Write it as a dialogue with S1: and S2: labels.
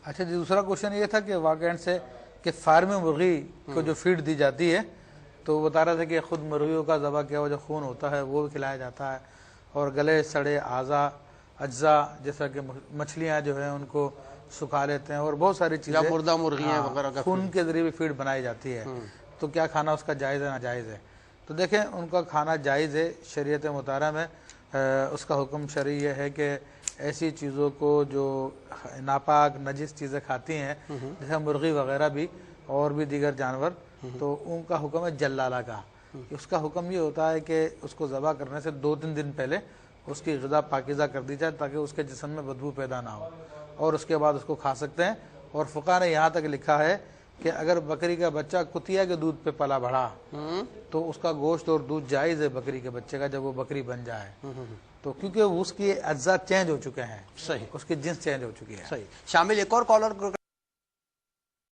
S1: अच्छा जी, दूसरा क्वेश्चन ये था कि वाकई से कि फार्मी मुर्गी को जो फीड दी जाती है तो वो बता रहा था कि खुद मुर्गियों का ज़बह किया हुआ जो खून होता है वो भी खिलाया जाता है, और गले सड़े अज्जा जैसा कि मछलियाँ जो है उनको सुखा लेते हैं, और बहुत सारी चीज़ें
S2: मुर्दा मुर्गियाँ वगैरह का
S1: खून के ज़रिए भी फीड बनाई जाती है। तो क्या खाना उसका जायज़ है नाजायज़ है? तो देखें, उनका खाना जायज़ है। शरीयत मुताहरा में उसका हुक्म शरई ये है कि ऐसी चीज़ों को जो नापाक नजिस चीज़ें खाती हैं जैसे मुर्गी वगैरह भी और भी दीगर जानवर, तो उनका हुक्म है जल्लाला का। उसका हुक्म ये होता है कि उसको ज़बह करने से 2-3 दिन पहले उसकी ग़िज़ा पाकीज़ा कर दी जाए ताकि उसके जिस्म में बदबू पैदा ना हो, और उसके बाद उसको खा सकते हैं। और फ़ुक़हा ने यहाँ तक लिखा है कि अगर बकरी का बच्चा कुतिया के दूध पे पला बढ़ा तो उसका गोश्त और दूध जायज़ है बकरी के बच्चे का, जब वो बकरी बन जाए तो, क्योंकि उसकी अज्जा चेंज हो चुके हैं,
S2: सही,
S1: उसकी जिन्स चेंज हो चुकी है।
S2: सही। शामिल एक और कॉलर